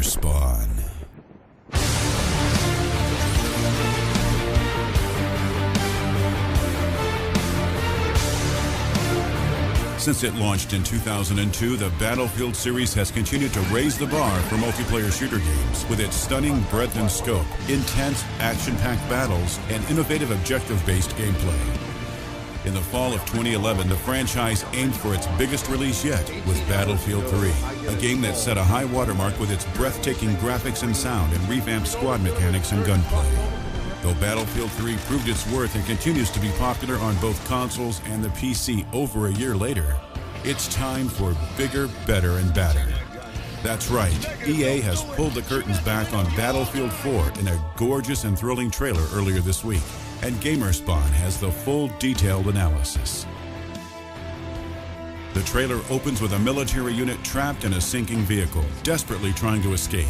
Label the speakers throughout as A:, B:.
A: Spawn. Since it launched in 2002, the Battlefield series has continued to raise the bar for multiplayer shooter games with its stunning breadth and scope, intense action-packed battles, and innovative objective-based gameplay. In the fall of 2011, the franchise aimed for its biggest release yet with Battlefield 3, a game that set a high watermark with its breathtaking graphics and sound and revamped squad mechanics and gunplay. Though Battlefield 3 proved its worth and continues to be popular on both consoles and the PC over a year later, it's time for bigger, better, and badder. That's right, EA has pulled the curtains back on Battlefield 4 in a gorgeous and thrilling trailer earlier this week, and Gamerspawn has the full detailed analysis. The trailer opens with a military unit trapped in a sinking vehicle, desperately trying to escape.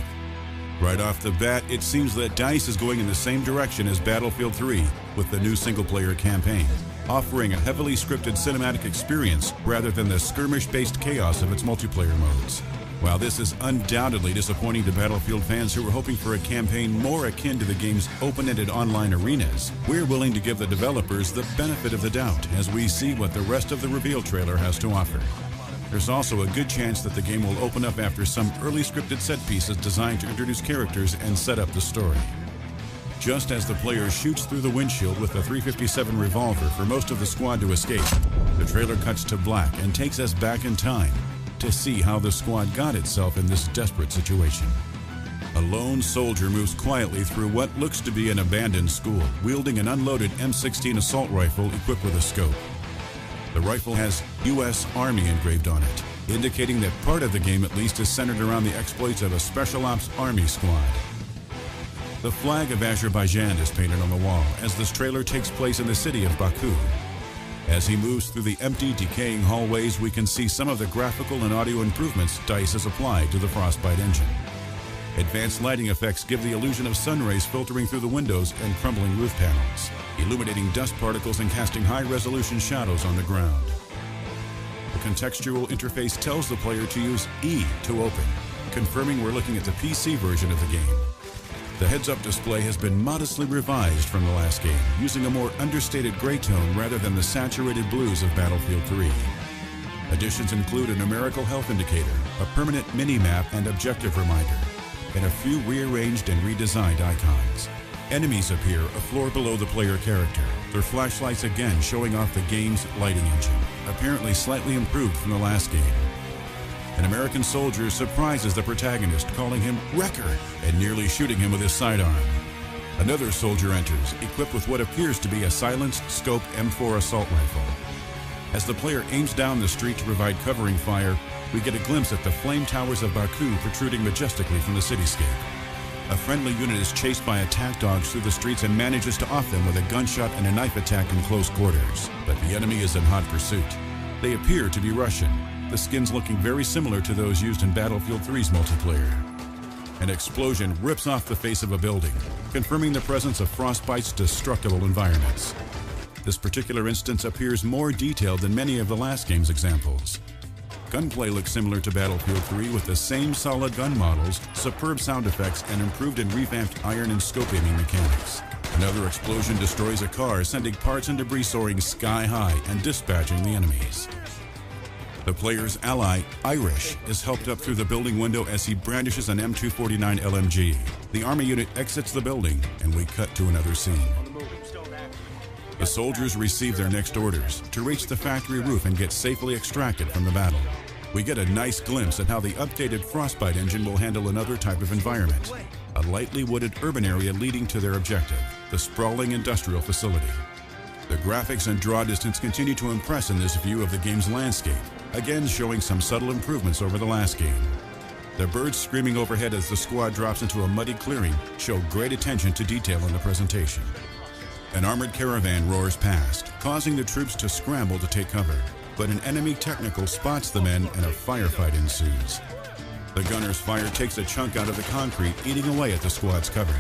A: Right off the bat, it seems that DICE is going in the same direction as Battlefield 3 with the new single-player campaign, offering a heavily scripted cinematic experience rather than the skirmish-based chaos of its multiplayer modes. While this is undoubtedly disappointing to Battlefield fans who were hoping for a campaign more akin to the game's open-ended online arenas, we're willing to give the developers the benefit of the doubt as we see what the rest of the reveal trailer has to offer. There's also a good chance that the game will open up after some early scripted set pieces designed to introduce characters and set up the story. Just as the player shoots through the windshield with a .357 revolver for most of the squad to escape, the trailer cuts to black and takes us back in time to see how the squad got itself in this desperate situation. A lone soldier moves quietly through what looks to be an abandoned school, wielding an unloaded M16 assault rifle equipped with a scope. The rifle has U.S. Army engraved on it, indicating that part of the game at least is centered around the exploits of a Special Ops Army squad. The flag of Azerbaijan is painted on the wall as this trailer takes place in the city of Baku. As he moves through the empty, decaying hallways, we can see some of the graphical and audio improvements DICE has applied to the Frostbite engine. Advanced lighting effects give the illusion of sun rays filtering through the windows and crumbling roof panels, illuminating dust particles and casting high-resolution shadows on the ground. The contextual interface tells the player to use E to open, confirming we're looking at the PC version of the game. The heads-up display has been modestly revised from the last game, using a more understated gray tone rather than the saturated blues of Battlefield 3. Additions include a numerical health indicator, a permanent mini-map and objective reminder, and a few rearranged and redesigned icons. Enemies appear a floor below the player character, their flashlights again showing off the game's lighting engine, apparently slightly improved from the last game. An American soldier surprises the protagonist, calling him Wrecker and nearly shooting him with his sidearm. Another soldier enters, equipped with what appears to be a silenced scope M4 assault rifle. As the player aims down the street to provide covering fire, we get a glimpse at the flame towers of Baku protruding majestically from the cityscape. A friendly unit is chased by attack dogs through the streets and manages to off them with a gunshot and a knife attack in close quarters. But the enemy is in hot pursuit. They appear to be Russian, the skins looking very similar to those used in Battlefield 3's multiplayer. An explosion rips off the face of a building, confirming the presence of Frostbite's destructible environments. This particular instance appears more detailed than many of the last game's examples. Gunplay looks similar to Battlefield 3 with the same solid gun models, superb sound effects, and improved and revamped iron and scope aiming mechanics. Another explosion destroys a car, sending parts and debris soaring sky high and dispatching the enemies. The player's ally, Irish, is helped up through the building window as he brandishes an M249 LMG. The army unit exits the building, and we cut to another scene. The soldiers receive their next orders to reach the factory roof and get safely extracted from the battle. We get a nice glimpse at how the updated Frostbite engine will handle another type of environment, a lightly wooded urban area leading to their objective, the sprawling industrial facility. The graphics and draw distance continue to impress in this view of the game's landscape, again showing some subtle improvements over the last game. The birds screaming overhead as the squad drops into a muddy clearing show great attention to detail in the presentation. An armored caravan roars past, causing the troops to scramble to take cover, but an enemy technical spots the men and a firefight ensues. The gunner's fire takes a chunk out of the concrete, eating away at the squad's cover.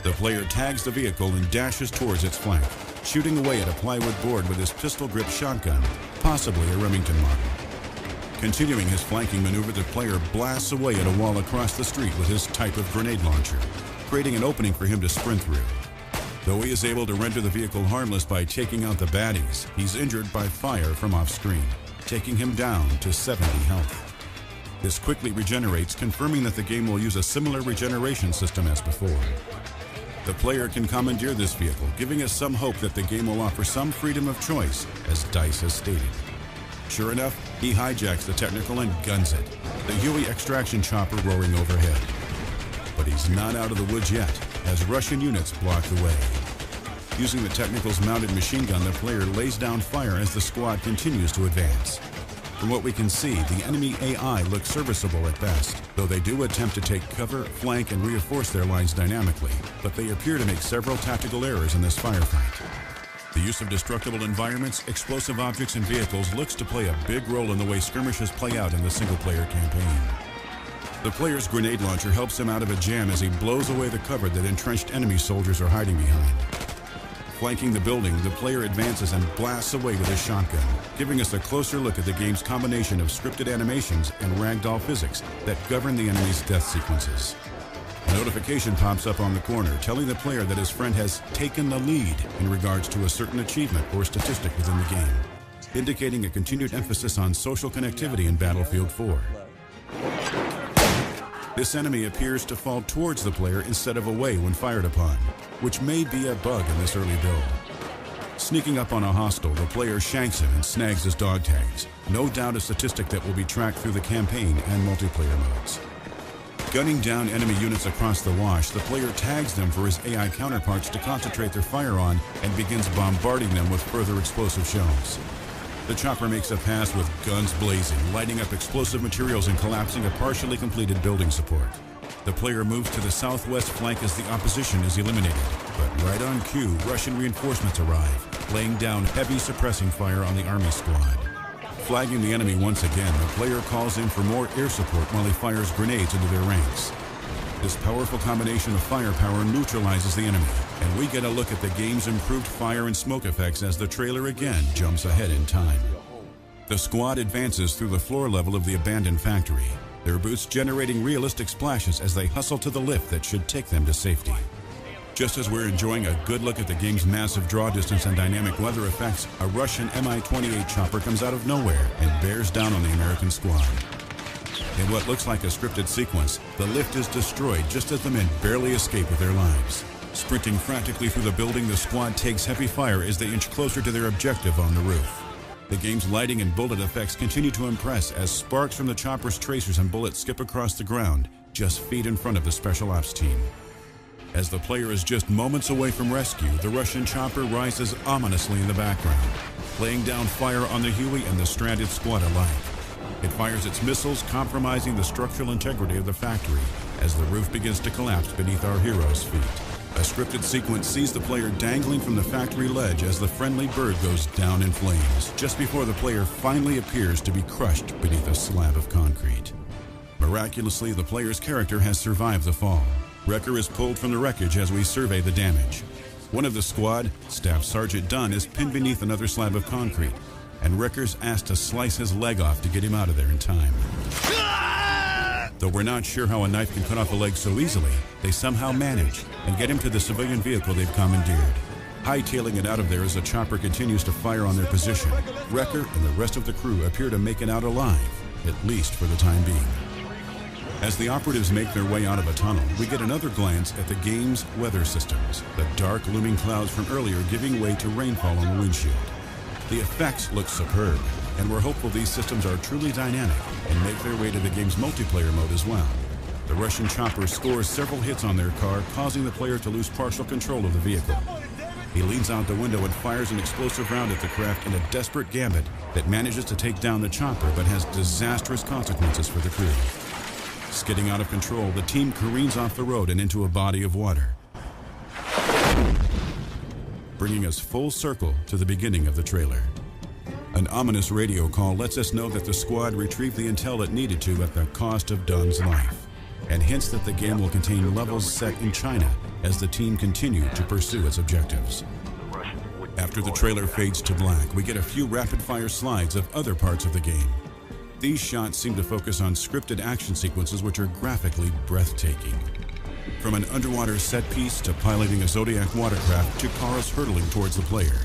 A: The player tags the vehicle and dashes towards its flank, shooting away at a plywood board with his pistol-grip shotgun, possibly a Remington model. Continuing his flanking maneuver, the player blasts away at a wall across the street with his type of grenade launcher, creating an opening for him to sprint through. Though he is able to render the vehicle harmless by taking out the baddies, he's injured by fire from off-screen, taking him down to 70 health. This quickly regenerates, confirming that the game will use a similar regeneration system as before. The player can commandeer this vehicle, giving us some hope that the game will offer some freedom of choice, as DICE has stated. Sure enough, he hijacks the technical and guns it, the Huey extraction chopper roaring overhead. But he's not out of the woods yet, as Russian units block the way. Using the technical's mounted machine gun, the player lays down fire as the squad continues to advance. From what we can see, the enemy AI looks serviceable at best, though they do attempt to take cover, flank, and reinforce their lines dynamically, but they appear to make several tactical errors in this firefight. The use of destructible environments, explosive objects, and vehicles looks to play a big role in the way skirmishes play out in the single-player campaign. The player's grenade launcher helps him out of a jam as he blows away the cover that entrenched enemy soldiers are hiding behind. Flanking the building, the player advances and blasts away with his shotgun, giving us a closer look at the game's combination of scripted animations and ragdoll physics that govern the enemy's death sequences. A notification pops up on the corner telling the player that his friend has taken the lead in regards to a certain achievement or statistic within the game, indicating a continued emphasis on social connectivity in Battlefield 4. This enemy appears to fall towards the player instead of away when fired upon, which may be a bug in this early build. Sneaking up on a hostile, the player shanks him and snags his dog tags, no doubt a statistic that will be tracked through the campaign and multiplayer modes. Gunning down enemy units across the wash, the player tags them for his AI counterparts to concentrate their fire on and begins bombarding them with further explosive shells. The chopper makes a pass with guns blazing, lighting up explosive materials and collapsing a partially completed building support. The player moves to the southwest flank as the opposition is eliminated, but right on cue, Russian reinforcements arrive, laying down heavy suppressing fire on the army squad. Flagging the enemy once again, the player calls in for more air support while he fires grenades into their ranks. This powerful combination of firepower neutralizes the enemy, and we get a look at the game's improved fire and smoke effects as the trailer again jumps ahead in time. The squad advances through the floor level of the abandoned factory, their boots generating realistic splashes as they hustle to the lift that should take them to safety. Just as we're enjoying a good look at the game's massive draw distance and dynamic weather effects, a Russian Mi-28 chopper comes out of nowhere and bears down on the American squad. In what looks like a scripted sequence, the lift is destroyed just as the men barely escape with their lives. Sprinting frantically through the building, the squad takes heavy fire as they inch closer to their objective on the roof. The game's lighting and bullet effects continue to impress as sparks from the chopper's tracers and bullets skip across the ground just feet in front of the special ops team. As the player is just moments away from rescue, the Russian chopper rises ominously in the background, laying down fire on the Huey and the stranded squad alike. It fires its missiles, compromising the structural integrity of the factory as the roof begins to collapse beneath our hero's feet. A scripted sequence sees the player dangling from the factory ledge as the friendly bird goes down in flames, just before the player finally appears to be crushed beneath a slab of concrete. Miraculously, the player's character has survived the fall. Wrecker is pulled from the wreckage as we survey the damage. One of the squad, Staff Sergeant Dunn, is pinned beneath another slab of concrete, and Wrecker's asked to slice his leg off to get him out of there in time. Though we're not sure how a knife can cut off a leg so easily, they somehow manage and get him to the civilian vehicle they've commandeered. Hightailing it out of there as the chopper continues to fire on their position, Wrecker and the rest of the crew appear to make it out alive, at least for the time being. As the operatives make their way out of a tunnel, we get another glance at the game's weather systems, the dark looming clouds from earlier giving way to rainfall on the windshield. The effects look superb, and we're hopeful these systems are truly dynamic and make their way to the game's multiplayer mode as well. The Russian chopper scores several hits on their car, causing the player to lose partial control of the vehicle. He leans out the window and fires an explosive round at the craft in a desperate gambit that manages to take down the chopper but has disastrous consequences for the crew. Skidding out of control, the team careens off the road and into a body of water, bringing us full circle to the beginning of the trailer. An ominous radio call lets us know that the squad retrieved the intel it needed to at the cost of Dunn's life, and hints that the game will contain levels set in China as the team continue to pursue its objectives. After the trailer fades to black, we get a few rapid-fire slides of other parts of the game. These shots seem to focus on scripted action sequences which are graphically breathtaking. From an underwater set piece to piloting a Zodiac watercraft to cars hurtling towards the player.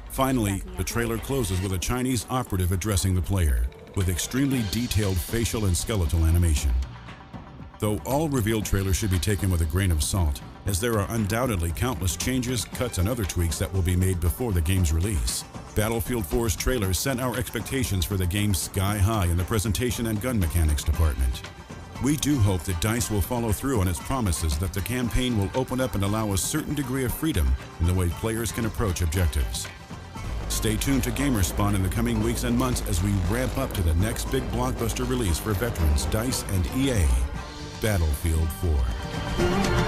A: Finally, the trailer closes with a Chinese operative addressing the player, with extremely detailed facial and skeletal animation. Though all revealed trailers should be taken with a grain of salt, as there are undoubtedly countless changes, cuts, and other tweaks that will be made before the game's release. Battlefield 4's trailers set our expectations for the game sky high in the presentation and gun mechanics department. We do hope that DICE will follow through on its promises that the campaign will open up and allow a certain degree of freedom in the way players can approach objectives. Stay tuned to Gamerspawn in the coming weeks and months as we ramp up to the next big blockbuster release for veterans DICE and EA, Battlefield 4.